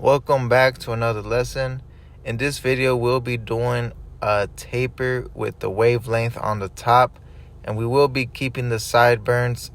Welcome back to another lesson. In this video, we'll be doing a taper with the wavelength on the top, and we will be keeping the sideburns,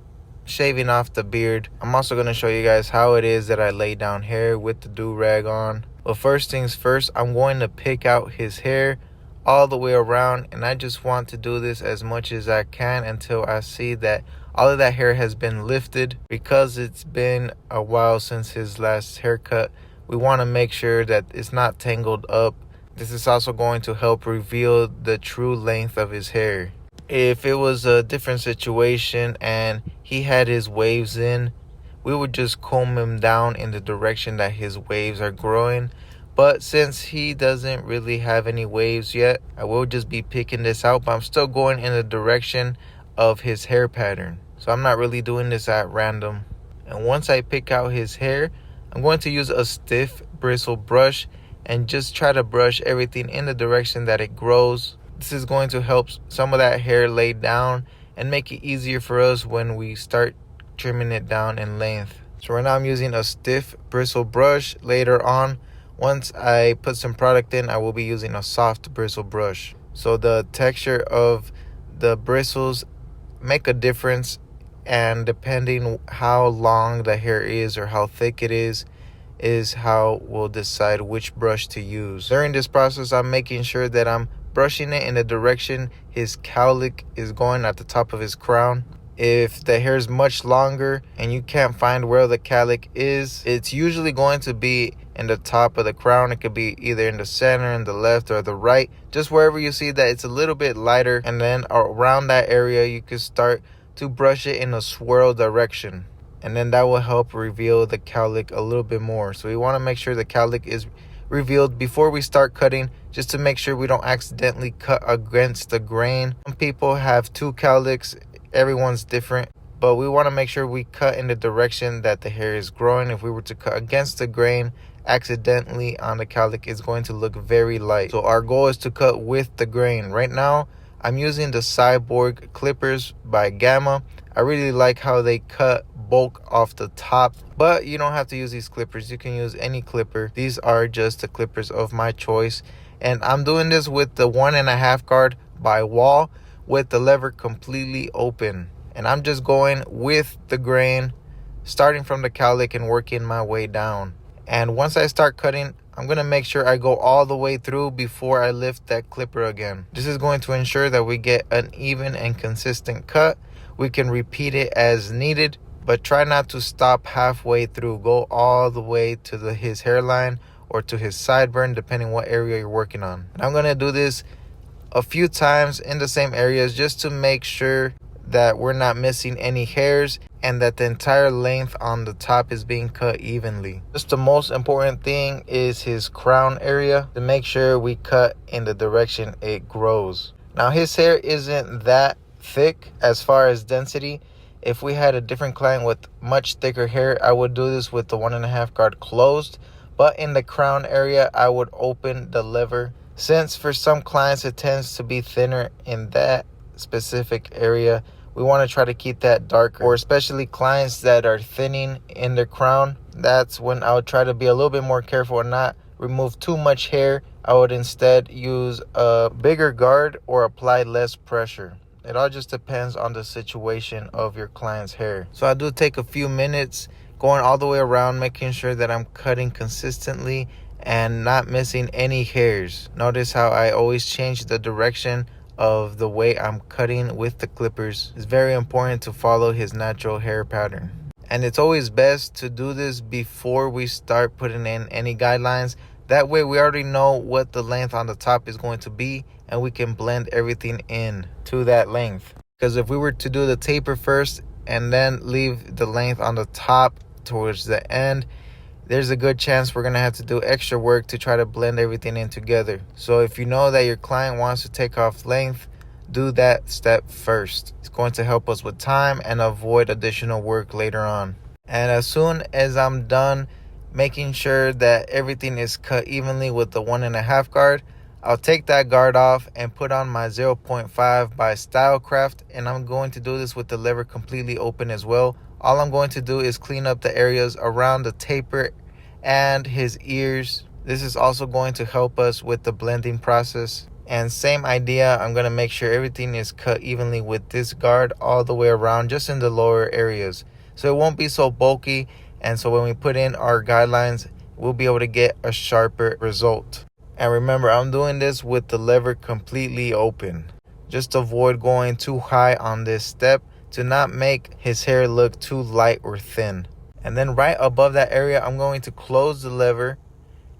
shaving off the beard. I'm also going to show you guys how it is that I lay down hair with the do-rag on. But first things first, I'm going to pick out his hair all the way around, and I just want to do this as much as I can until I see that all of that hair has been lifted. Because it's been a while since his last haircut, we want to make sure that it's not tangled up. This is also going to help reveal the true length of his hair. If it was a different situation and he had his waves in, we would just comb him down in the direction that his waves are growing. But since he doesn't really have any waves yet, I will just be picking this out, but I'm still going in the direction of his hair pattern. So I'm not really doing this at random. And once I pick out his hair, I'm going to use a stiff bristle brush and just try to brush everything in the direction that it grows. This is going to help some of that hair lay down and make it easier for us when we start trimming it down in length. So right now I'm using a stiff bristle brush. Later on, once I put some product in, I will be using a soft bristle brush. So the texture of the bristles make a difference, and depending how long the hair is or how thick it is how we'll decide which brush to use. During this process, I'm making sure that I'm brushing it in the direction his cowlick is going at the top of his crown. If the hair is much longer and you can't find where the cowlick is, it's usually going to be in the top of the crown. It could be either in the center, in the left, or the right, just wherever you see that it's a little bit lighter. And then around that area, you can start to brush it in a swirl direction, and then that will help reveal the cowlick a little bit more. So we want to make sure the cowlick is revealed before we start cutting, just to make sure we don't accidentally cut against the grain. Some people have two cowlicks, everyone's different, but we want to make sure we cut in the direction that the hair is growing. If we were to cut against the grain accidentally on the cowlick, it's going to look very light. So our goal is to cut with the grain. Right now I'm using the Cyborg clippers by Gamma. I really like how they cut bulk off the top, but you don't have to use these clippers. You can use any clipper. These are just the clippers of my choice, and I'm doing this with the 1.5 guard by Wall with the lever completely open, and I'm just going with the grain, starting from the cowlick and working my way down. And once I start cutting, I'm going to make sure I go all the way through before I lift that clipper again. This is going to ensure that we get an even and consistent cut. We can repeat it as needed, but try not to stop halfway through. Go all the way to his hairline or to his sideburn, depending what area you're working on. And I'm going to do this a few times in the same areas just to make sure that we're not missing any hairs and that the entire length on the top is being cut evenly. Just the most important thing is his crown area, to make sure we cut in the direction it grows. Now his hair isn't that thick as far as density. If we had a different client with much thicker hair, I would do this with the 1.5 guard closed, but in the crown area I would open the lever. Since for some clients it tends to be thinner in that specific area, we want to try to keep that darker. Or especially clients that are thinning in their crown, that's when I would try to be a little bit more careful and not remove too much hair. I would instead use a bigger guard or apply less pressure. It all just depends on the situation of your client's hair. So I do take a few minutes going all the way around, making sure that I'm cutting consistently and not missing any hairs. Notice how I always change the direction of the way I'm cutting with the clippers. It's very important to follow his natural hair pattern. And it's always best to do this before we start putting in any guidelines. That way we already know what the length on the top is going to be, and we can blend everything in to that length. Because if we were to do the taper first and then leave the length on the top towards the end, there's a good chance we're going to have to do extra work to try to blend everything in together. So if you know that your client wants to take off length, do that step first. It's going to help us with time and avoid additional work later on. And as soon as I'm done making sure that everything is cut evenly with the 1.5 guard, I'll take that guard off and put on my 0.5 by Stylecraft, and I'm going to do this with the lever completely open as well. All I'm going to do is clean up the areas around the taper and his ears. This is also going to help us with the blending process. And same idea, I'm going to make sure everything is cut evenly with this guard all the way around, just in the lower areas, so it won't be so bulky. And so when we put in our guidelines, we'll be able to get a sharper result. And remember, I'm doing this with the lever completely open. Just avoid going too high on this step to not make his hair look too light or thin. And then right above that area, I'm going to close the lever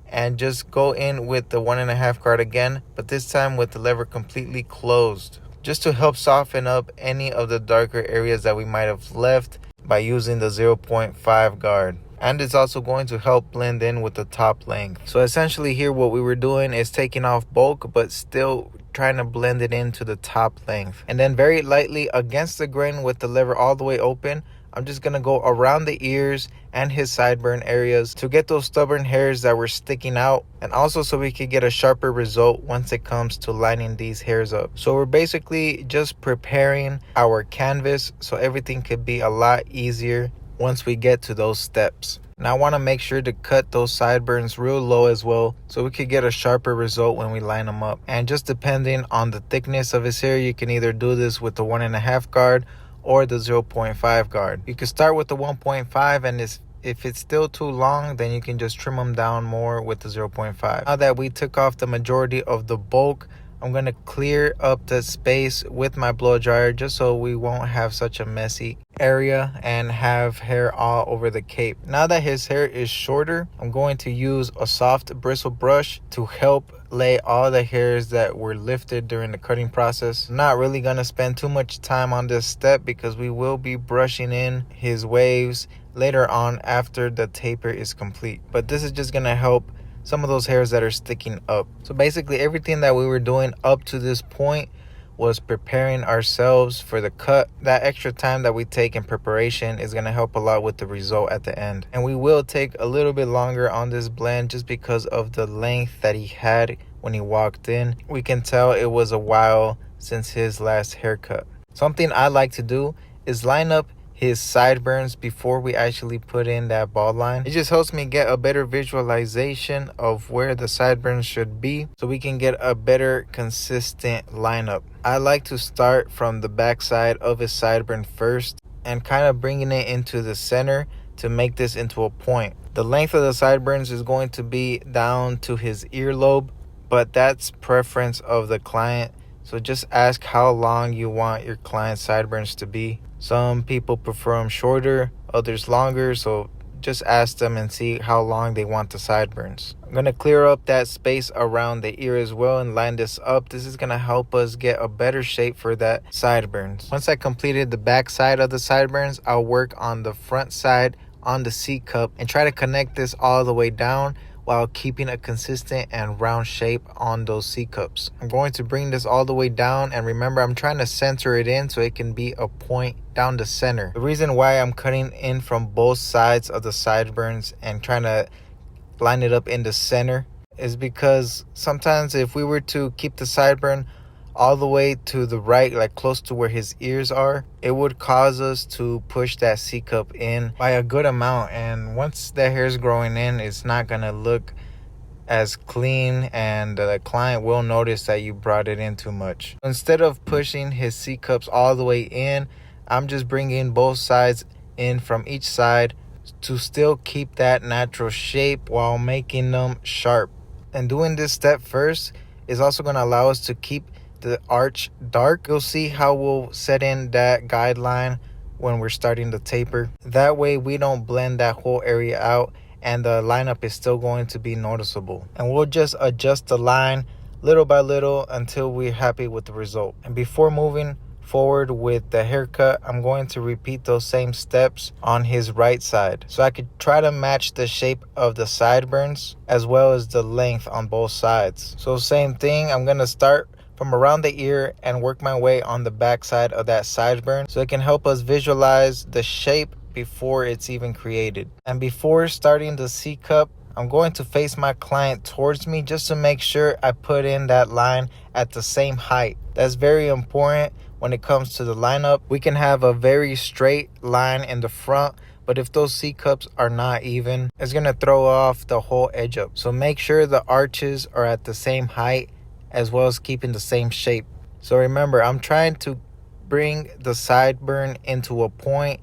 and just go in with the 1.5 guard again, but this time with the lever completely closed, just to help soften up any of the darker areas that we might have left by using the 0.5 guard. And it's also going to help blend in with the top length. So essentially here what we were doing is taking off bulk but still trying to blend it into the top length. And then very lightly against the grain with the lever all the way open, I'm just going to go around the ears and his sideburn areas to get those stubborn hairs that were sticking out, and also so we could get a sharper result once it comes to lining these hairs up. So we're basically just preparing our canvas so everything could be a lot easier once we get to those steps. Now I want to make sure to cut those sideburns real low as well, so we could get a sharper result when we line them up. And just depending on the thickness of his hair, you can either do this with the 1.5 guard or the 0.5 guard. You can start with the 1.5, and if it's still too long, then you can just trim them down more with the 0.5. Now that we took off the majority of the bulk, I'm going to clear up the space with my blow dryer just so we won't have such a messy area and have hair all over the cape. Now that his hair is shorter, I'm going to use a soft bristle brush to help lay all the hairs that were lifted during the cutting process. I'm not really going to spend too much time on this step because we will be brushing in his waves later on after the taper is complete. But this is just going to help some of those hairs that are sticking up. So basically everything that we were doing up to this point was preparing ourselves for the cut. That extra time that we take in preparation is going to help a lot with the result at the end. And we will take a little bit longer on this blend just because of the length that he had when he walked in. We can tell it was a while since his last haircut. Something I like to do is line up his sideburns before we actually put in that bald line. It just helps me get a better visualization of where the sideburns should be so we can get a better consistent lineup. I like to start from the back side of his sideburn first and kind of bringing it into the center to make this into a point. The length of the sideburns is going to be down to his earlobe, but that's preference of the client. So just ask how long you want your client's sideburns to be. Some people prefer them shorter, others longer, so just ask them and see how long they want the sideburns. I'm going to clear up that space around the ear as well and line this up. This is going to help us get a better shape for that sideburns. Once I completed the back side of the sideburns, I'll work on the front side on the C cup and try to connect this all the way down while keeping a consistent and round shape on those C cups. I'm going to bring this all the way down, and remember, I'm trying to center it in so it can be a point down the center. The reason why I'm cutting in from both sides of the sideburns and trying to line it up in the center is because sometimes if we were to keep the sideburn all the way to the right, like close to where his ears are, it would cause us to push that C cup in by a good amount, and once the hair is growing in, it's not gonna look as clean and the client will notice that you brought it in too much. Instead of pushing his C cups all the way in, I'm just bringing both sides in from each side to still keep that natural shape while making them sharp. And doing this step first is also going to allow us to keep the arch dark. You'll see how we'll set in that guideline when we're starting the taper. That way we don't blend that whole area out and the lineup is still going to be noticeable. And we'll just adjust the line little by little until we're happy with the result. And before moving forward with the haircut, I'm going to repeat those same steps on his right side so I could try to match the shape of the sideburns as well as the length on both sides. So same thing, I'm going to start from around the ear and work my way on the back side of that sideburn so it can help us visualize the shape before it's even created. And before starting the C cup, I'm going to face my client towards me just to make sure I put in that line at the same height. That's very important when it comes to the lineup. We can have a very straight line in the front, but if those C-cups are not even, it's going to throw off the whole edge up. So make sure the arches are at the same height as well as keeping the same shape. So remember, I'm trying to bring the sideburn into a point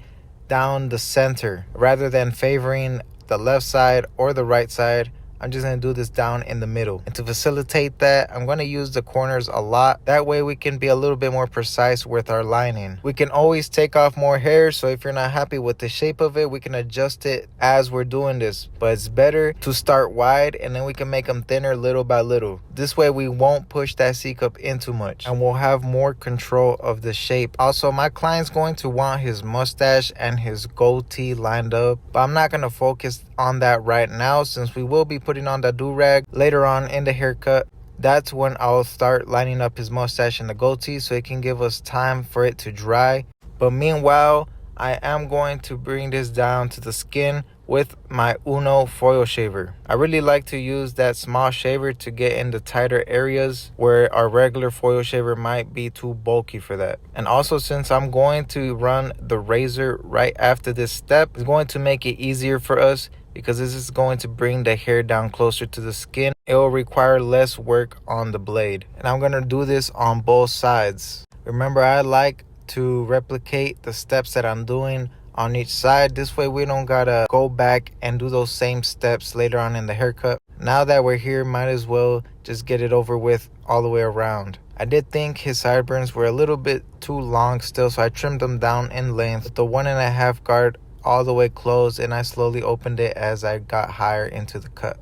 down the center rather than favoring the left side or the right side. I'm just going to do this down in the middle. And to facilitate that, I'm going to use the corners a lot. That way we can be a little bit more precise with our lining. We can always take off more hair, so if you're not happy with the shape of it, we can adjust it as we're doing this. But it's better to start wide and then we can make them thinner little by little. This way we won't push that C-cup in too much and we'll have more control of the shape. Also, my client's going to want his mustache and his goatee lined up, but I'm not going to focus on that right now since we will be putting on the Durag later on in the haircut. That's when I'll start lining up his mustache and the goatee so it can give us time for it to dry. But meanwhile, I am going to bring this down to the skin with my Uno foil shaver. I really like to use that small shaver to get in the tighter areas where our regular foil shaver might be too bulky for that. And also, since I'm going to run the razor right after this step, it's going to make it easier for us because this is going to bring the hair down closer to the skin. It will require less work on the blade. And I'm going to do this on both sides. Remember, I like to replicate the steps that I'm doing on each side. This way we don't gotta go back and do those same steps later on in the haircut. Now that we're here, might as well just get it over with all the way around. I did think his sideburns were a little bit too long still, so I trimmed them down in length with the 1.5 guard all the way closed, and I slowly opened it as I got higher into the cut.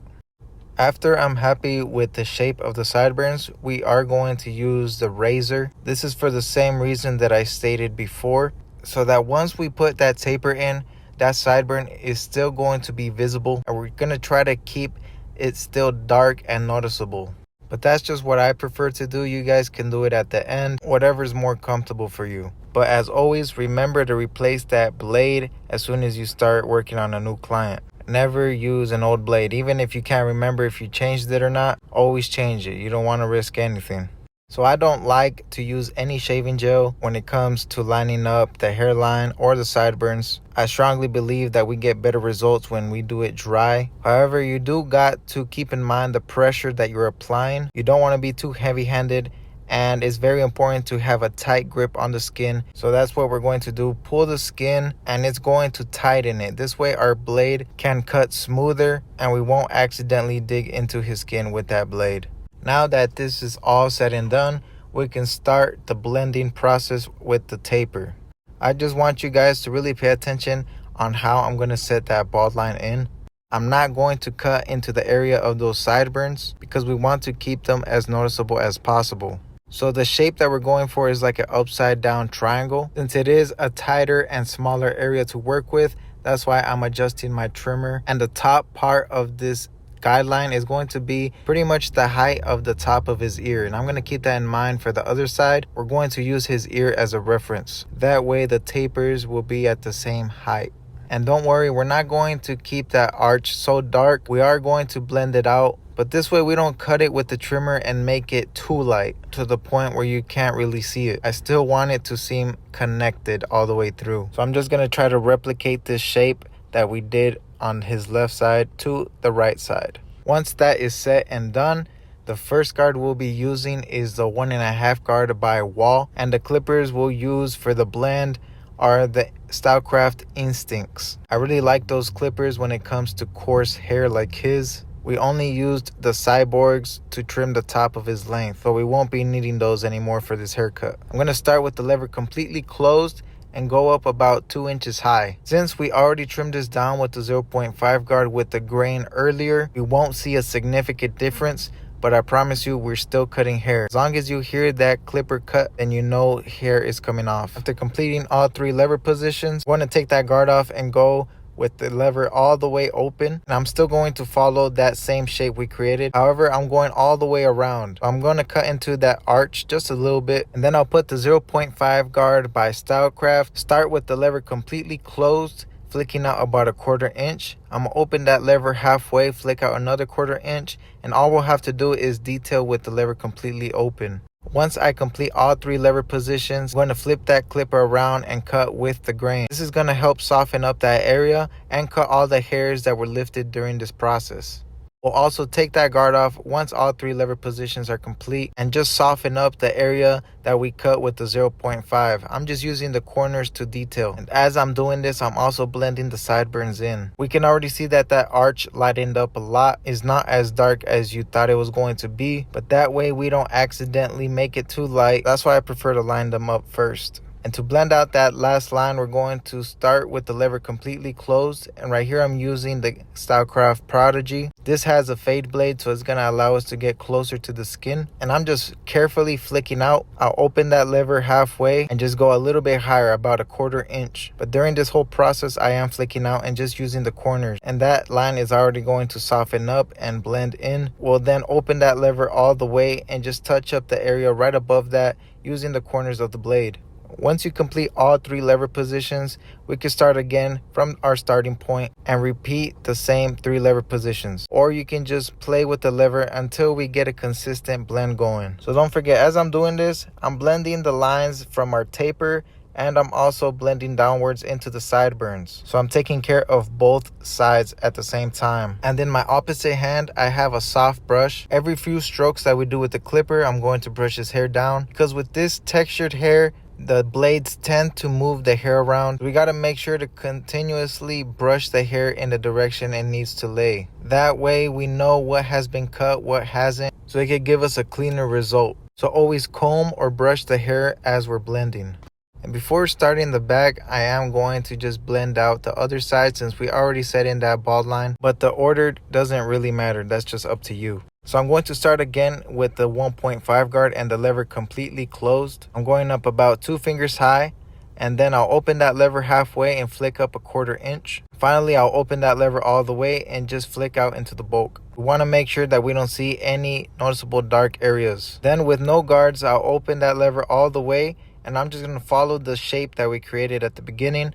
After I'm happy with the shape of the sideburns, we are going to use the razor. This is for the same reason that I stated before, so that once we put that taper in, that sideburn is still going to be visible, and we're going to try to keep it still dark and noticeable. But that's just what I prefer to do. You guys can do it at the end, whatever's more comfortable for you. But as always, remember to replace that blade as soon as you start working on a new client. Never use an old blade. Even if you can't remember if you changed it or not, always change it. You don't want to risk anything. So I don't like to use any shaving gel when it comes to lining up the hairline or the sideburns. I strongly believe that we get better results when we do it dry. However, you do got to keep in mind the pressure that you're applying. You don't want to be too heavy-handed, and it's very important to have a tight grip on the skin. So that's what we're going to do. Pull the skin and it's going to tighten it. This way our blade can cut smoother and we won't accidentally dig into his skin with that blade. Now that this is all said and done, we can start the blending process with the taper. I just want you guys to really pay attention on how I'm going to set that bald line in. I'm not going to cut into the area of those sideburns because we want to keep them as noticeable as possible. So the shape that we're going for is like an upside down triangle. Since it is a tighter and smaller area to work with, that's why I'm adjusting my trimmer. And the top part of this guideline is going to be pretty much the height of the top of his ear, and I'm going to keep that in mind for the other side. We're going to use his ear as a reference. That way the tapers will be at the same height. And don't worry, we're not going to keep that arch so dark. We are going to blend it out, but this way we don't cut it with the trimmer and make it too light to the point where you can't really see it. I still want it to seem connected all the way through. So I'm just going to try to replicate this shape that we did on his left side to the right side. Once that is set and done, the first guard we'll be using is the 1.5 guard by Wall, and the clippers we'll use for the blend are the Stylecraft Instincts. I really like those clippers when it comes to coarse hair like his. We only used the cyborgs to trim the top of his length, so we won't be needing those anymore for this haircut. I'm going to start with the lever completely closed and go up about 2 inches high. Since we already trimmed this down with the 0.5 guard with the grain earlier, we won't see a significant difference, but I promise you we're still cutting hair. As long as you hear that clipper cut, then you know hair is coming off. After completing all 3 lever positions, we're going to take that guard off and go with the lever all the way open, and I'm still going to follow that same shape we created. However, I'm going all the way around. I'm going to cut into that arch just a little bit, and then I'll put the 0.5 guard by Stylecraft. Start with the lever completely closed, flicking out about a 1/4 inch. I'm gonna open that lever halfway, flick out another 1/4 inch, and all we'll have to do is detail with the lever completely open. Once I complete all 3 lever positions, I'm going to flip that clipper around and cut with the grain. This is going to help soften up that area and cut all the hairs that were lifted during this process. We'll also take that guard off once all 3 lever positions are complete and just soften up the area that we cut with the 0.5. I'm just using the corners to detail. And as I'm doing this, I'm also blending the sideburns in. We can already see that that arch lightened up a lot. It's not as dark as you thought it was going to be, but that way we don't accidentally make it too light. That's why I prefer to line them up first. And to blend out that last line, we're going to start with the lever completely closed. And right here, I'm using the Stylecraft Prodigy. This has a fade blade, so it's going to allow us to get closer to the skin. And I'm just carefully flicking out. I'll open that lever halfway and just go a little bit higher, about a 1/4 inch. But during this whole process, I am flicking out and just using the corners. And that line is already going to soften up and blend in. We'll then open that lever all the way and just touch up the area right above that using the corners of the blade. Once you complete all 3 lever positions, we can start again from our starting point and repeat the same 3 lever positions. Or you can just play with the lever until we get a consistent blend going. So don't forget, as I'm doing this, I'm blending the lines from our taper and I'm also blending downwards into the sideburns. So I'm taking care of both sides at the same time. And in my opposite hand, I have a soft brush. Every few strokes that we do with the clipper, I'm going to brush his hair down, because with this textured hair, the blades tend to move the hair around. We got to make sure to continuously brush the hair in the direction it needs to lay. That way we know what has been cut, what hasn't, so it can give us a cleaner result. So always comb or brush the hair as we're blending. And before starting the back, I am going to just blend out the other side since we already set in that bald line. But the order doesn't really matter. That's just up to you. So I'm going to start again with the 1.5 guard and the lever completely closed. I'm going up about 2 fingers high, and then I'll open that lever halfway and flick up a 1/4 inch. Finally, I'll open that lever all the way and just flick out into the bulk. We want to make sure that we don't see any noticeable dark areas. Then with no guards, I'll open that lever all the way, and I'm just going to follow the shape that we created at the beginning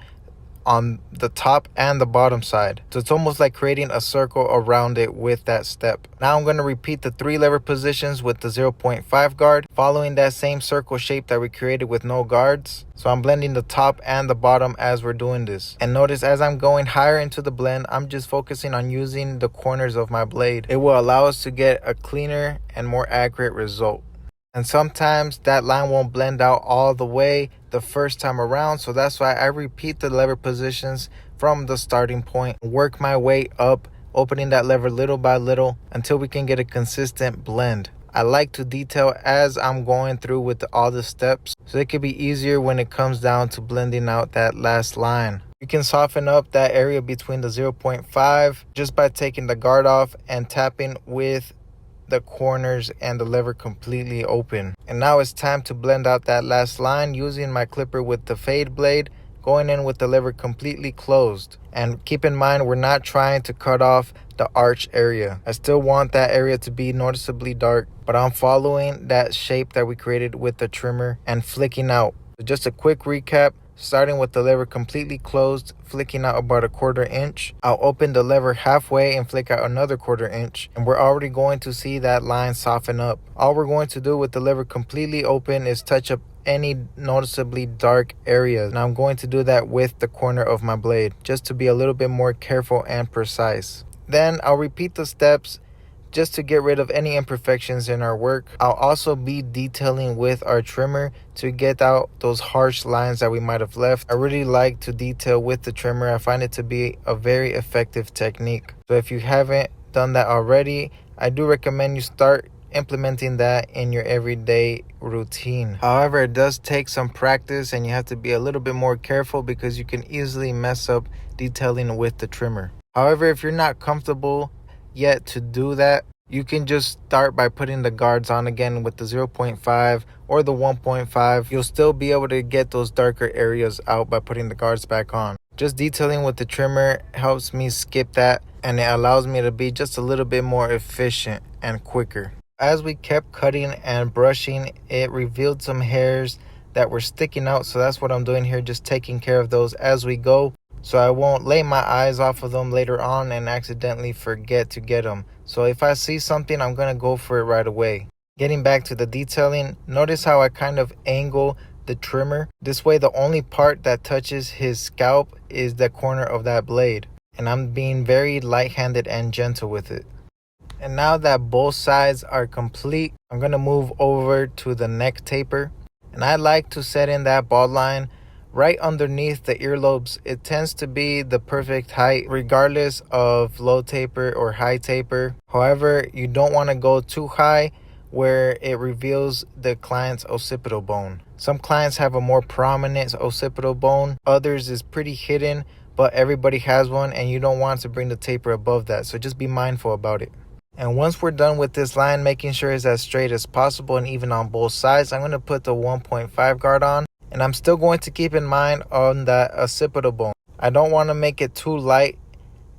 on the top and the bottom side. So it's almost like creating a circle around it with that step. Now I'm going to repeat the 3 lever positions with the 0.5 guard, following that same circle shape that we created with no guards. So I'm blending the top and the bottom as we're doing this. And notice as I'm going higher into the blend, I'm just focusing on using the corners of my blade. It will allow us to get a cleaner and more accurate result. And sometimes that line won't blend out all the way the first time around. So that's why I repeat the lever positions from the starting point. Work my way up, opening that lever little by little until we can get a consistent blend. I like to detail as I'm going through with all the steps, so it can be easier when it comes down to blending out that last line. You can soften up that area between the 0.5 just by taking the guard off and tapping with the corners and the lever completely open. And now it's time to blend out that last line using my clipper with the fade blade, going in with the lever completely closed. And keep in mind, we're not trying to cut off the arch area. I still want that area to be noticeably dark, but I'm following that shape that we created with the trimmer and flicking out. So just a quick recap. Starting with the lever completely closed, flicking out about a 1/4 inch. I'll open the lever halfway and flick out another 1/4 inch. And we're already going to see that line soften up. All we're going to do with the lever completely open is touch up any noticeably dark areas. And I'm going to do that with the corner of my blade, just to be a little bit more careful and precise. Then I'll repeat the steps just to get rid of any imperfections in our work. I'll also be detailing with our trimmer to get out those harsh lines that we might have left. I really like to detail with the trimmer. I find it to be a very effective technique. So if you haven't done that already, I do recommend you start implementing that in your everyday routine. However, it does take some practice and you have to be a little bit more careful because you can easily mess up detailing with the trimmer. However, if you're not comfortable yet to do that, you can just start by putting the guards on again with the 0.5 or the 1.5. You'll still be able to get those darker areas out by putting the guards back on. Just detailing with the trimmer helps me skip that, and it allows me to be just a little bit more efficient and quicker. As we kept cutting and brushing, it revealed some hairs that were sticking out, so that's what I'm doing here, just taking care of those as we go, so I won't lay my eyes off of them later on and accidentally forget to get them. So if I see something, I'm going to go for it right away. Getting back to the detailing, notice how I kind of angle the trimmer. This way the only part that touches his scalp is the corner of that blade. And I'm being very light-handed and gentle with it. And now that both sides are complete, I'm going to move over to the neck taper. And I like to set in that bald line right underneath the earlobes. It tends to be the perfect height regardless of low taper or high taper. However, you don't want to go too high where it reveals the client's occipital bone. Some clients have a more prominent occipital bone. Others is pretty hidden, but everybody has one and you don't want to bring the taper above that. So just be mindful about it. And once we're done with this line, making sure it's as straight as possible and even on both sides, I'm going to put the 1.5 guard on. And I'm still going to keep in mind on that occipital bone. I don't want to make it too light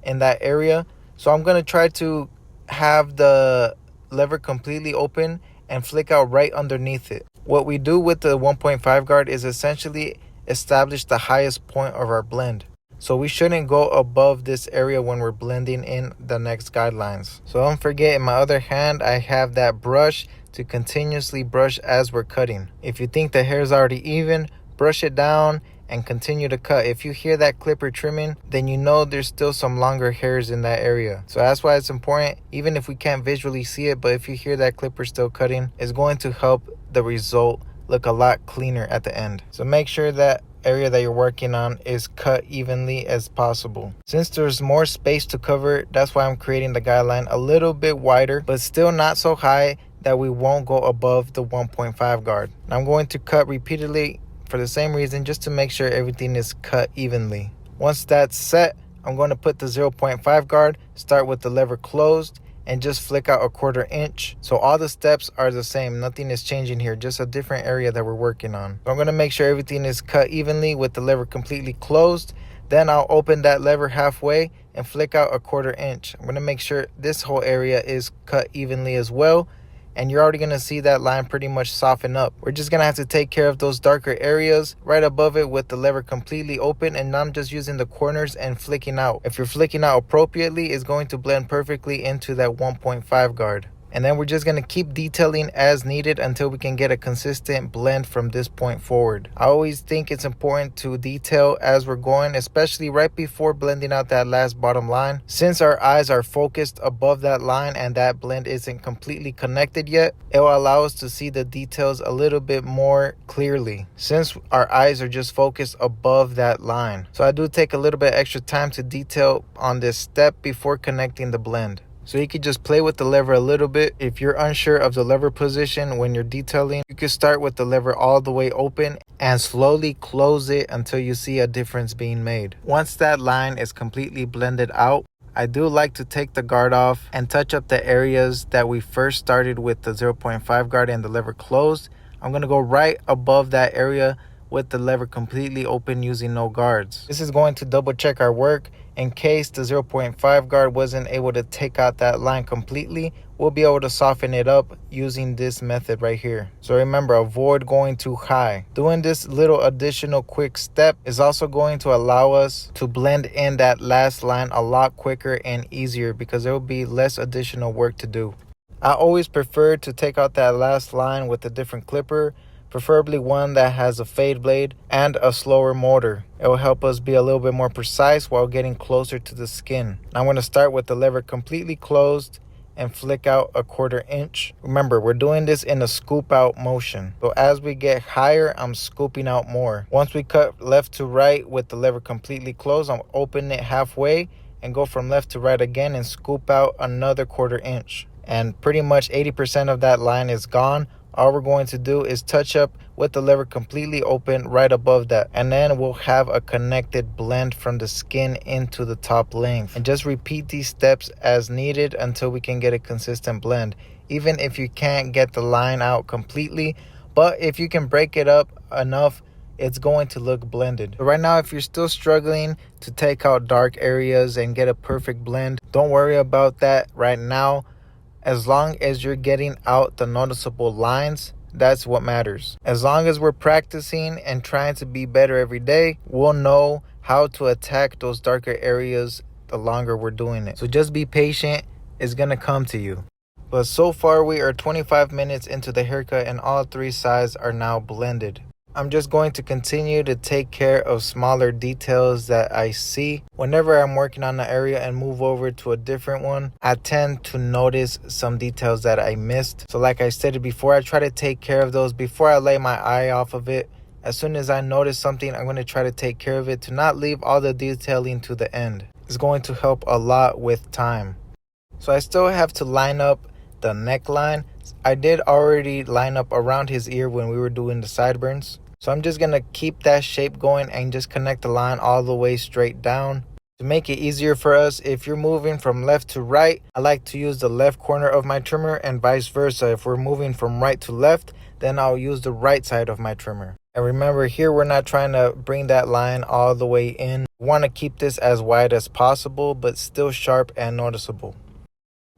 in that area. So I'm going to try to have the lever completely open and flick out right underneath it. What we do with the 1.5 guard is essentially establish the highest point of our blend. So we shouldn't go above this area when we're blending in the next guidelines. So don't forget, in my other hand, I have that brush to continuously brush as we're cutting. If you think the hair is already even, brush it down and continue to cut. If you hear that clipper trimming, then you know there's still some longer hairs in that area. So that's why it's important, even if we can't visually see it, but if you hear that clipper still cutting, it's going to help the result look a lot cleaner at the end. So make sure that area that you're working on is cut evenly as possible. Since there's more space to cover, that's why I'm creating the guideline a little bit wider, but still not so high that we won't go above the 1.5 guard. I'm going to cut repeatedly for the same reason, just to make sure everything is cut evenly. Once that's set, I'm going to put the 0.5 guard, start with the lever closed, and just flick out a 1/4 inch. So all the steps are the same. Nothing is changing here, just a different area that we're working on. So I'm going to make sure everything is cut evenly with the lever completely closed. Then I'll open that lever halfway and flick out a 1/4 inch. I'm going to make sure this whole area is cut evenly as well. And you're already going to see that line pretty much soften up. We're just going to have to take care of those darker areas right above it with the lever completely open, and I'm just using the corners and flicking out. If you're flicking out appropriately, it's going to blend perfectly into that 1.5 guard. And then we're just going to keep detailing as needed until we can get a consistent blend from this point forward. I always think it's important to detail as we're going, especially right before blending out that last bottom line. Since our eyes are focused above that line and that blend isn't completely connected yet, it will allow us to see the details a little bit more clearly, since our eyes are just focused above that line. So I do take a little bit extra time to detail on this step before connecting the blend. So you could just play with the lever a little bit. If you're unsure of the lever position when you're detailing, you could start with the lever all the way open and slowly close it until you see a difference being made. Once that line is completely blended out, I do like to take the guard off and touch up the areas that we first started with the 0.5 guard and the lever closed. I'm going to go right above that area with the lever completely open using no guards. This is going to double check our work. In case the 0.5 guard wasn't able to take out that line completely, we'll be able to soften it up using this method right here. So remember, avoid going too high. Doing this little additional quick step is also going to allow us to blend in that last line a lot quicker and easier, because there will be less additional work to do. I always prefer to take out that last line with a different clipper, preferably one that has a fade blade and a slower motor. It will help us be a little bit more precise while getting closer to the skin. I'm going to start with the lever completely closed and flick out a 1/4 inch. Remember, we're doing this in a scoop out motion. So as we get higher, I'm scooping out more. Once we cut left to right with the lever completely closed, I'm opening it halfway and go from left to right again and scoop out another 1/4 inch. And pretty much 80% of that line is gone. All we're going to do is touch up with the lever completely open right above that. And then we'll have a connected blend from the skin into the top length. And just repeat these steps as needed until we can get a consistent blend. Even if you can't get the line out completely, but if you can break it up enough, it's going to look blended. But right now, if you're still struggling to take out dark areas and get a perfect blend, don't worry about that right now. As long as you're getting out the noticeable lines, that's what matters. As long as we're practicing and trying to be better every day, we'll know how to attack those darker areas the longer we're doing it. So just be patient. It's going to come to you. But so far we are 25 minutes into the haircut and all 3 sides are now blended. I'm just going to continue to take care of smaller details that I see. Whenever I'm working on an area and move over to a different one, I tend to notice some details that I missed. So like I stated before, I try to take care of those before I lay my eye off of it. As soon as I notice something, I'm going to try to take care of it to not leave all the detailing to the end. It's going to help a lot with time. So I still have to line up the neckline. I did already line up around his ear when we were doing the sideburns. So I'm just going to keep that shape going and just connect the line all the way straight down. To make it easier for us, if you're moving from left to right, I like to use the left corner of my trimmer and vice versa. If we're moving from right to left, then I'll use the right side of my trimmer. And remember here, we're not trying to bring that line all the way in. We want to keep this as wide as possible, but still sharp and noticeable.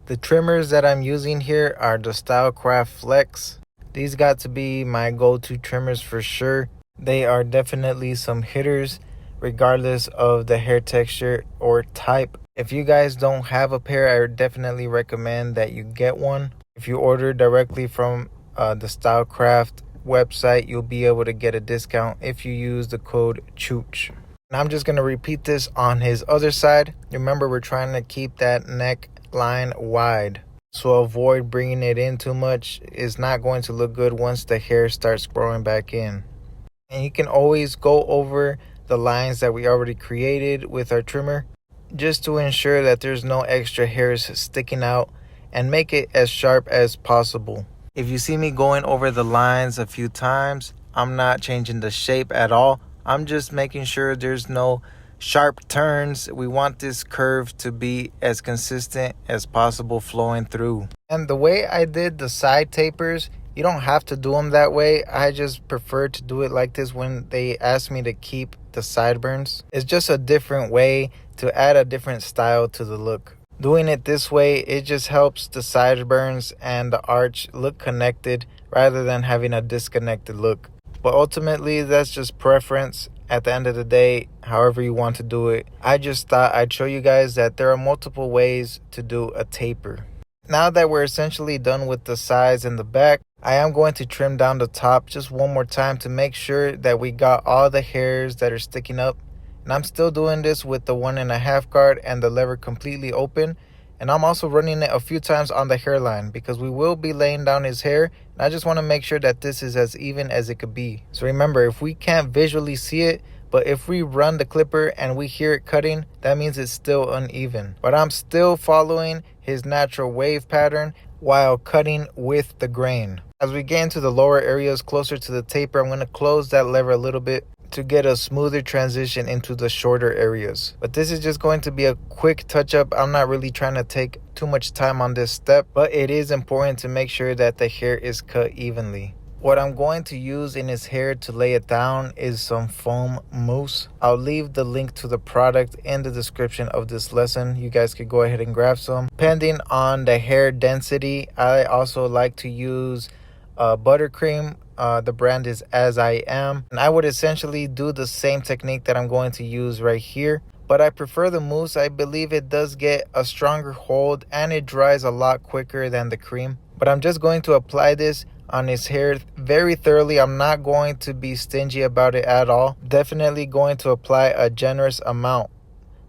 The trimmers that I'm using here are the Stylecraft Flex. These got to be my go-to trimmers for sure. They are definitely some hitters regardless of the hair texture or type. If you guys don't have a pair, I would definitely recommend that you get one. If you order directly from the Stylecraft website, you'll be able to get a discount if you use the code chooch. And I'm just going to repeat this on his other side. Remember, we're trying to keep that neckline wide. So avoid bringing it in too much. It's not going to look good once the hair starts growing back in. And you can always go over the lines that we already created with our trimmer just to ensure that there's no extra hairs sticking out and make it as sharp as possible. If you see me going over the lines a few times, I'm not changing the shape at all. I'm just making sure there's no sharp turns. We want this curve to be as consistent as possible flowing through. And the way I did the side tapers, you don't have to do them that way. I just prefer to do it like this when they ask me to keep the sideburns. It's just a different way to add a different style to the look. Doing it this way, it just helps the sideburns and the arch look connected rather than having a disconnected look. But ultimately, that's just preference. At the end of the day, however you want to do it. I just thought I'd show you guys that there are multiple ways to do a taper. Now that we're essentially done with the sides and the back, I am going to trim down the top just one more time to make sure that we got all the hairs that are sticking up. And I'm still doing this with the 1.5 guard and the lever completely open. And I'm also running it a few times on the hairline because we will be laying down his hair. And I just want to make sure that this is as even as it could be. So remember, if we can't visually see it, but if we run the clipper and we hear it cutting, that means it's still uneven. But I'm still following his natural wave pattern while cutting with the grain. As we get into the lower areas closer to the taper, I'm going to close that lever a little bit to get a smoother transition into the shorter areas. But this is just going to be a quick touch up. I'm not really trying to take too much time on this step, but it is important to make sure that the hair is cut evenly. What I'm going to use in his hair to lay it down is some foam mousse. I'll leave the link to the product in the description of this lesson. You guys could go ahead and grab some. Depending on the hair density, I also like to use buttercream. The brand is As I Am. And I would essentially do the same technique that I'm going to use right here. But I prefer the mousse. I believe it does get a stronger hold and it dries a lot quicker than the cream. But I'm just going to apply this on his hair very thoroughly. I'm not going to be stingy about it at all. Definitely going to apply a generous amount.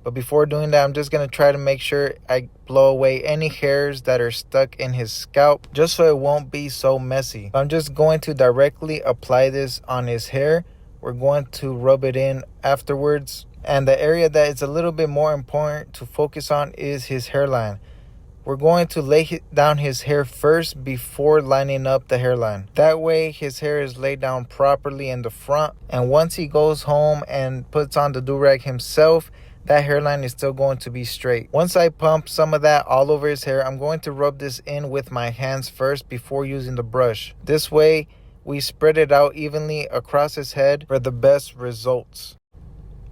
But before doing that, I'm just going to try to make sure I blow away any hairs that are stuck in his scalp, just so it won't be so messy. I'm just going to directly apply this on his hair. We're going to rub it in afterwards. And the area that is a little bit more important to focus on is his hairline. We're going to lay down his hair first before lining up the hairline. That way his hair is laid down properly in the front. And once he goes home and puts on the Durag himself, that hairline is still going to be straight. Once I pump some of that all over his hair, I'm going to rub this in with my hands first before using the brush. This way, we spread it out evenly across his head for the best results.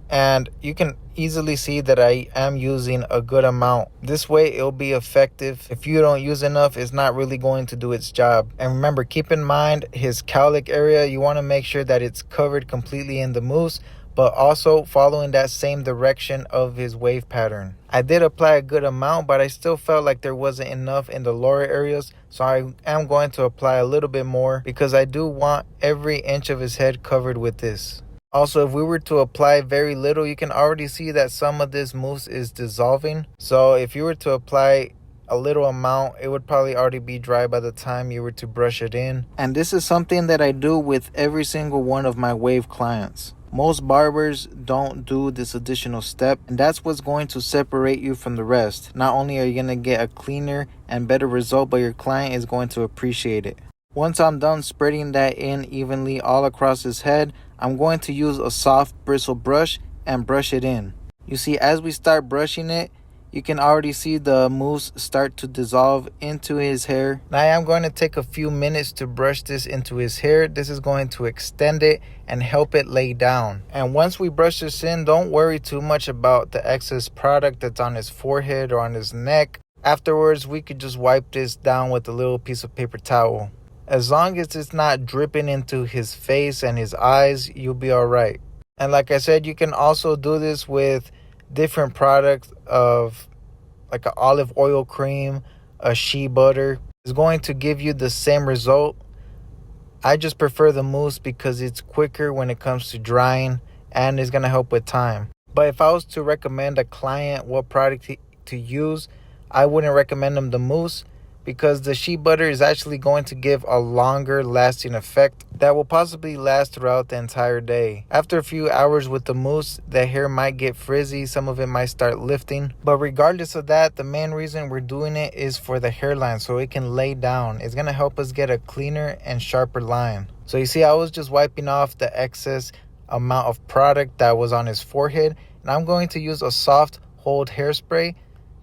And you can easily see that I am using a good amount. This way it'll be effective. If you don't use enough, it's not really going to do its job. And remember, keep in mind his cowlick area, you want to make sure that it's covered completely in the mousse, but also following that same direction of his wave pattern. I did apply a good amount, but I still felt like there wasn't enough in the lower areas, so I am going to apply a little bit more because I do want every inch of his head covered with this. Also, if we were to apply very little, you can already see that some of this mousse is dissolving. So if you were to apply a little amount, it would probably already be dry by the time you were to brush it in. And this is something that I do with every single one of my wave clients. Most barbers don't do this additional step, and that's what's going to separate you from the rest. Not only are you going to get a cleaner and better result, but your client is going to appreciate it. Once I'm done spreading that in evenly all across his head, I'm going to use a soft bristle brush and brush it in. You see, as we start brushing it, you can already see the mousse start to dissolve into his hair. Now I am going to take a few minutes to brush this into his hair. This is going to extend it and help it lay down. And once we brush this in, don't worry too much about the excess product that's on his forehead or on his neck. Afterwards, we could just wipe this down with a little piece of paper towel. As long as it's not dripping into his face and his eyes, you'll be all right. And like I said, you can also do this with different products of like an olive oil cream, a shea butter. It's going to give you the same result. I just prefer the mousse because it's quicker when it comes to drying and it's going to help with time. But if I was to recommend a client what product to use, I wouldn't recommend them the mousse, because the shea butter is actually going to give a longer lasting effect that will possibly last throughout the entire day. After a few hours with the mousse, the hair might get frizzy, some of it might start lifting. But regardless of that, the main reason we're doing it is for the hairline, so it can lay down. It's going to help us get a cleaner and sharper line. So you see, I was just wiping off the excess amount of product that was on his forehead, and I'm going to use a soft hold hairspray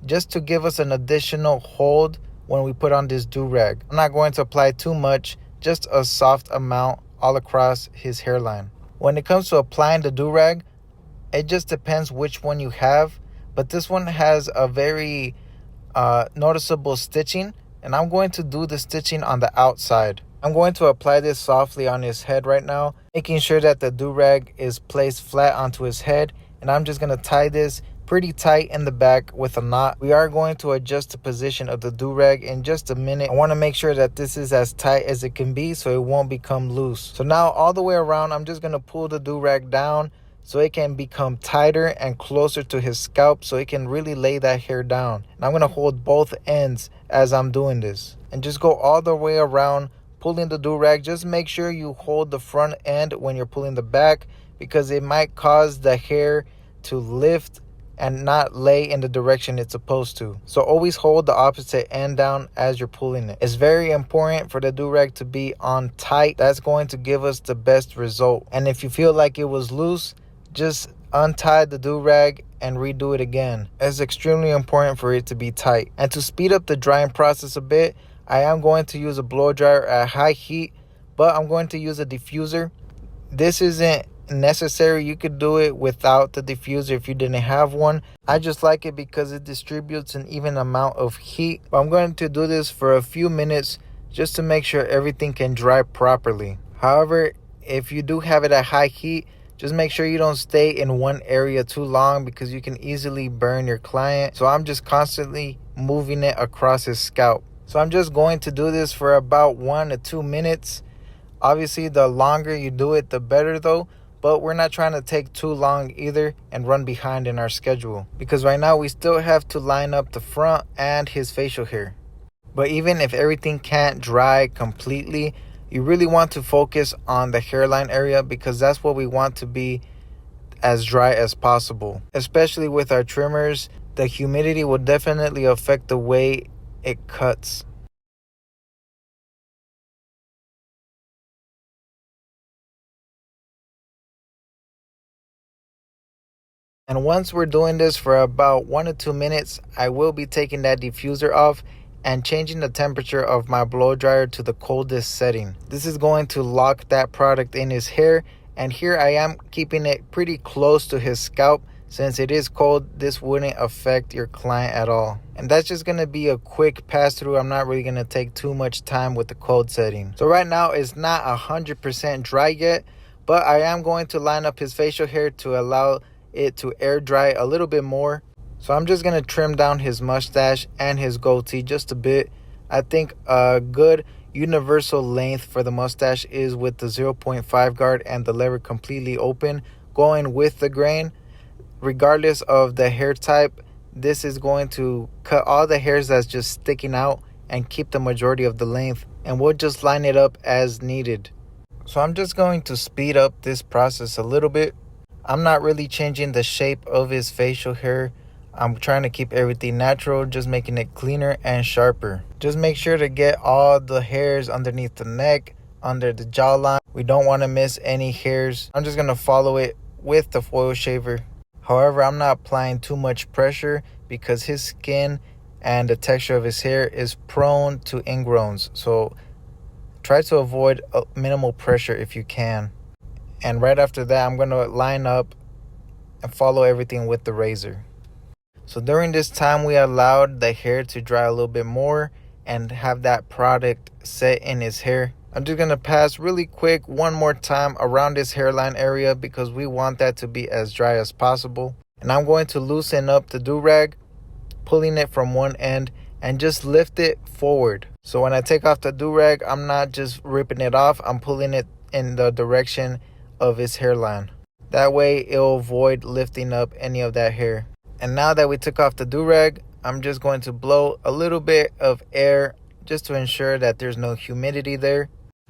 just to give us an additional hold when we put on this Durag. I'm not going to apply too much, just a soft amount all across his hairline. When it comes to applying the Durag, it just depends which one you have, but this one has a very noticeable stitching, and I'm going to do the stitching on the outside. I'm going to apply this softly on his head right now, making sure that the Durag is placed flat onto his head, and I'm just going to tie this pretty tight in the back with a knot. We are going to adjust the position of the Durag in just a minute. I want to make sure that this is as tight as it can be so it won't become loose. So now all the way around, I'm just going to pull the Durag down so it can become tighter and closer to his scalp so it can really lay that hair down. And I'm going to hold both ends as I'm doing this. And just go all the way around pulling the Durag. Just make sure you hold the front end when you're pulling the back, because it might cause the hair to lift and not lay in the direction it's supposed to. So always hold the opposite end down as you're pulling it. It's very important for the Durag to be on tight. That's going to give us the best result. And if you feel like it was loose, just untie the Durag and redo it again. It's extremely important for it to be tight. And to speed up the drying process a bit, I am going to use a blow dryer at high heat, but I'm going to use a diffuser. This isn't necessary. You could do it without the diffuser if you didn't have one. I just like it because it distributes an even amount of heat. But I'm going to do this for a few minutes just to make sure everything can dry properly. However, if you do have it at high heat, just make sure you don't stay in one area too long because you can easily burn your client. So I'm just constantly moving it across his scalp. So I'm just going to do this for about 1 to 2 minutes. Obviously, the longer you do it, the better though. But we're not trying to take too long either and run behind in our schedule, because right now we still have to line up the front and his facial hair. But even if everything can't dry completely, you really want to focus on the hairline area, because that's what we want to be as dry as possible. Especially with our trimmers, the humidity will definitely affect the way it cuts. And once we're doing this for about 1 to 2 minutes, I will be taking that diffuser off and changing the temperature of my blow dryer to the coldest setting. This is going to lock that product in his hair, and here I am keeping it pretty close to his scalp. Since it is cold, this wouldn't affect your client at all. And that's just going to be a quick pass through. I'm not really going to take too much time with the cold setting. So right now it's not 100% dry yet, but I am going to line up his facial hair to allow it to air dry a little bit more. So I'm just going to trim down his mustache and his goatee just a bit. I think a good universal length for the mustache is with the 0.5 guard and the lever completely open, going with the grain. Regardless of the hair type, this is going to cut all the hairs that's just sticking out and keep the majority of the length, and we'll just line it up as needed. So I'm just going to speed up this process a little bit. I'm not really changing the shape of his facial hair. I'm trying to keep everything natural, just making it cleaner and sharper. Just make sure to get all the hairs underneath the neck, under the jawline. We don't want to miss any hairs. I'm just going to follow it with the foil shaver. However, I'm not applying too much pressure because his skin and the texture of his hair is prone to ingrowns. So try to avoid minimal pressure if you can. And right after that, I'm going to line up and follow everything with the razor. So during this time, we allowed the hair to dry a little bit more and have that product set in his hair. I'm just going to pass really quick one more time around this hairline area because we want that to be as dry as possible. And I'm going to loosen up the Durag, pulling it from one end and just lift it forward. So when I take off the Durag, I'm not just ripping it off, I'm pulling it in the direction of his hairline. That way it'll avoid lifting up any of that hair. And now that we took off the Durag, I'm just going to blow a little bit of air just to ensure that there's no humidity there.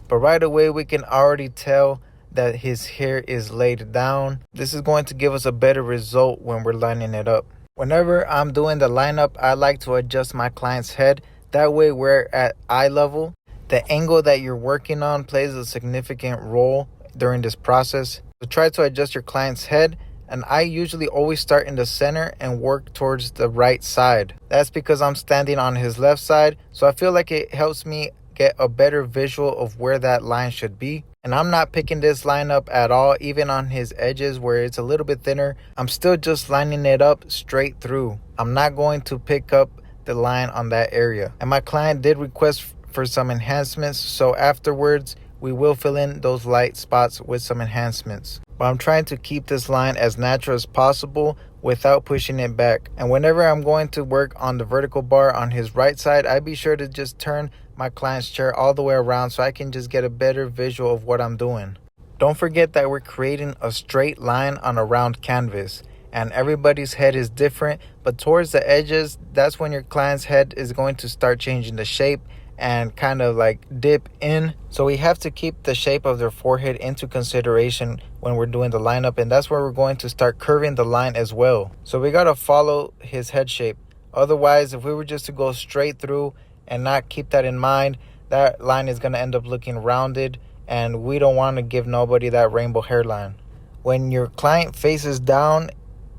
But right away we can already tell that his hair is laid down. This is going to give us a better result when we're lining it up. Whenever I'm doing the lineup, I like to adjust my client's head. That way we're at eye level. The angle that you're working on plays a significant role during this process. So try to adjust your client's head, and I usually always start in the center and work towards the right side. That's because I'm standing on his left side, so I feel like it helps me get a better visual of where that line should be. And I'm not picking this line up at all, even on his edges where it's a little bit thinner. I'm still just lining it up straight through. I'm not going to pick up the line on that area. And my client did request for some enhancements, so afterwards we will fill in those light spots with some enhancements. But I'm trying to keep this line as natural as possible without pushing it back. And whenever I'm going to work on the vertical bar on his right side, I be sure to just turn my client's chair all the way around so I can just get a better visual of what I'm doing. Don't forget that we're creating a straight line on a round canvas, and everybody's head is different, but towards the edges, that's when your client's head is going to start changing the shape and kind of like dip in. So we have to keep the shape of their forehead into consideration when we're doing the lineup, and that's where we're going to start curving the line as well. So we got to follow his head shape. Otherwise, if we were just to go straight through and not keep that in mind, that line is going to end up looking rounded, and we don't want to give nobody that rainbow hairline. When your client faces down,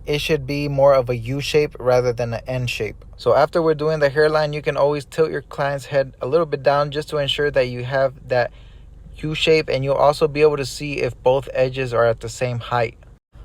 it should be more of a U shape rather than an N shape. So after we're doing the hairline, you can always tilt your client's head a little bit down just to ensure that you have that U shape, and you'll also be able to see if both edges are at the same height.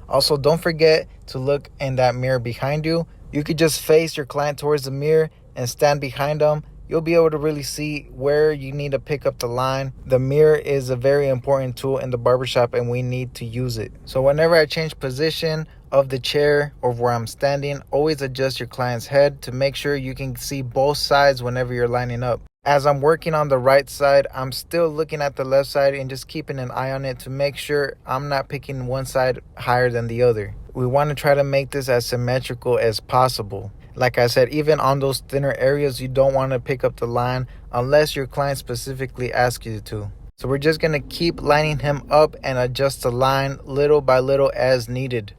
Also, don't forget to look in that mirror behind you. You could just face your client towards the mirror and stand behind them. You'll be able to really see where you need to pick up the line. The mirror is a very important tool in the barbershop, and we need to use it. So whenever I change position of the chair or where I'm standing, always adjust your client's head to make sure you can see both sides whenever you're lining up. As I'm working on the right side, I'm still looking at the left side and just keeping an eye on it to make sure I'm not picking one side higher than the other. We want to try to make this as symmetrical as possible. Like I said, even on those thinner areas, you don't want to pick up the line unless your client specifically asks you to. So we're just going to keep lining him up and adjust the line little by little as needed.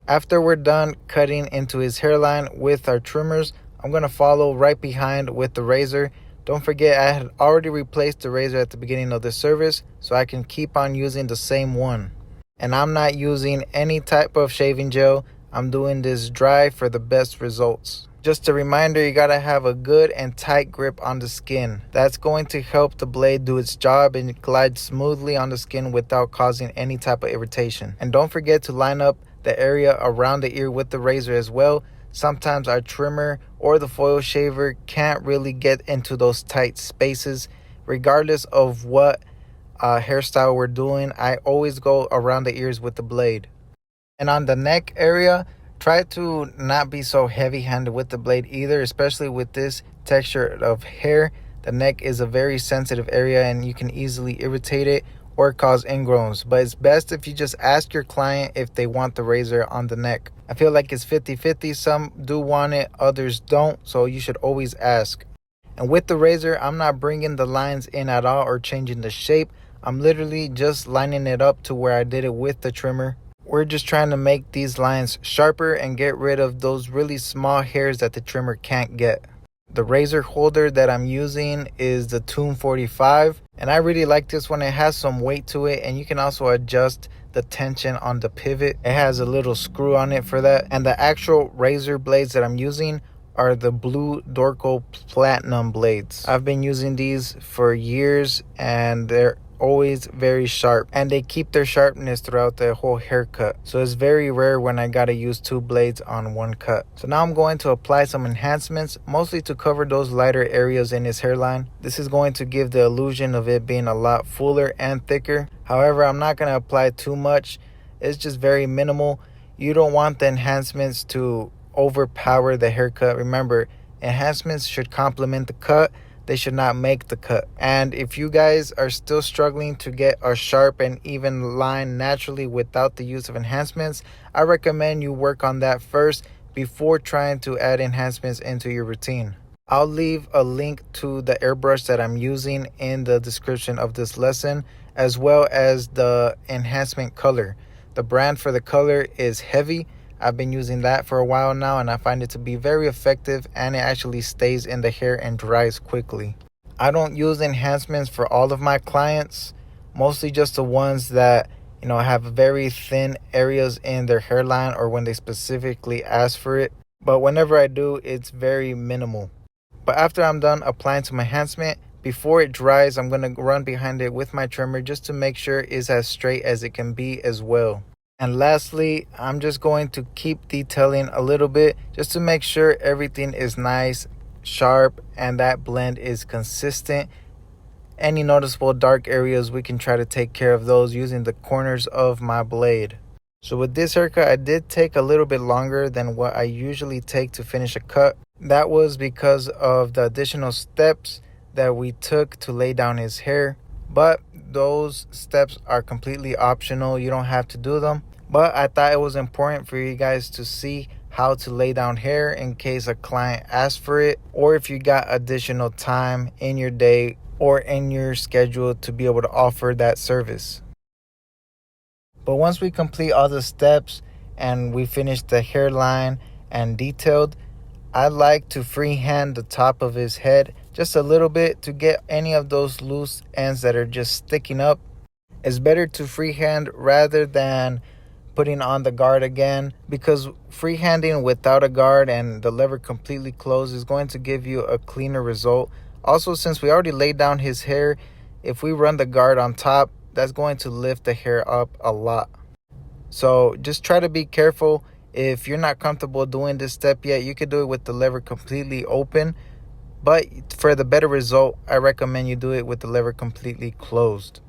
After we're done cutting into his hairline with our trimmers, I'm going to follow right behind with the razor. Don't forget, I had already replaced the razor at the beginning of the service, so I can keep on using the same one. And I'm not using any type of shaving gel. I'm doing this dry for the best results. Just a reminder, you gotta have a good and tight grip on the skin. That's going to help the blade do its job and glide smoothly on the skin without causing any type of irritation. And don't forget to line up the area around the ear with the razor as well. Sometimes our trimmer or the foil shaver can't really get into those tight spaces. Regardless of what hairstyle we're doing, I always go around the ears with the blade. And on the neck area, try to not be so heavy-handed with the blade either, especially with this texture of hair. The neck is a very sensitive area and you can easily irritate it or cause ingrowns. But it's best if you just ask your client if they want the razor on the neck. I feel like it's 50-50. Some do want it, others don't. So you should always ask. And with the razor, I'm not bringing the lines in at all or changing the shape. I'm literally just lining it up to where I did it with the trimmer. We're just trying to make these lines sharper and get rid of those really small hairs that the trimmer can't get. The razor holder that I'm using is the Tomb 45, and I really like this one. It has some weight to it, and you can also adjust the tension on the pivot. It has a little screw on it for that. And the actual razor blades that I'm using are the blue Dorco Platinum blades. I've been using these for years and they're always very sharp, and they keep their sharpness throughout the whole haircut. So it's very rare when I gotta use two blades on one cut. So now I'm going to apply some enhancements, mostly to cover those lighter areas in his hairline. This is going to give the illusion of it being a lot fuller and thicker. However, I'm not gonna apply too much. It's just very minimal. You don't want the enhancements to overpower the haircut. Remember, enhancements should complement the cut. They should not make the cut. And if you guys are still struggling to get a sharp and even line naturally without the use of enhancements, I recommend you work on that first before trying to add enhancements into your routine. I'll leave a link to the airbrush that I'm using in the description of this lesson, as well as the enhancement color. The brand for the color is Heavy. I've been using that for a while now, and I find it to be very effective, and it actually stays in the hair and dries quickly. I don't use enhancements for all of my clients, mostly just the ones that have very thin areas in their hairline or when they specifically ask for it. But whenever I do, it's very minimal. But after I'm done applying some enhancement, before it dries, I'm going to run behind it with my trimmer just to make sure it's as straight as it can be as well. And lastly, I'm just going to keep detailing a little bit just to make sure everything is nice, sharp, and that blend is consistent. Any noticeable dark areas, we can try to take care of those using the corners of my blade. So with this haircut, I did take a little bit longer than what I usually take to finish a cut. That was because of the additional steps that we took to lay down his hair. But those steps are completely optional. You don't have to do them. But I thought it was important for you guys to see how to lay down hair in case a client asks for it, or if you got additional time in your day or in your schedule to be able to offer that service. But once we complete all the steps and we finish the hairline and detailed, I like to freehand the top of his head just a little bit to get any of those loose ends that are just sticking up. It's better to freehand rather than putting on the guard again, because freehanding without a guard and the lever completely closed is going to give you a cleaner result. Also, since we already laid down his hair, if we run the guard on top, that's going to lift the hair up a lot. So just try to be careful. If you're not comfortable doing this step yet, you could do it with the lever completely open. But for the better result, I recommend you do it with the lever completely closed.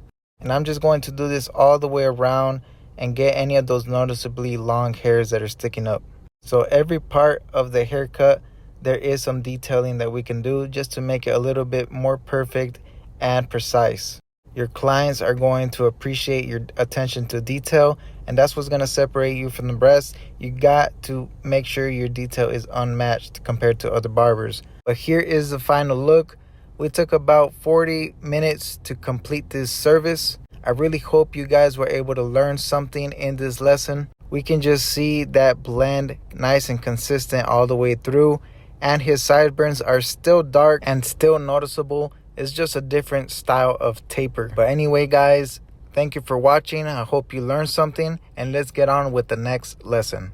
And I'm just going to do this all the way around and get any of those noticeably long hairs that are sticking up. So every part of the haircut, there is some detailing that we can do just to make it a little bit more perfect and precise. Your clients are going to appreciate your attention to detail, and that's what's going to separate you from the rest. You got to make sure your detail is unmatched compared to other barbers. But here is the final look. We took about 40 minutes to complete this service. I really hope you guys were able to learn something in this lesson. We can just see that blend nice and consistent all the way through, and his sideburns are still dark and still noticeable. It's just a different style of taper. But anyway, guys, thank you for watching. I hope you learned something, and let's get on with the next lesson.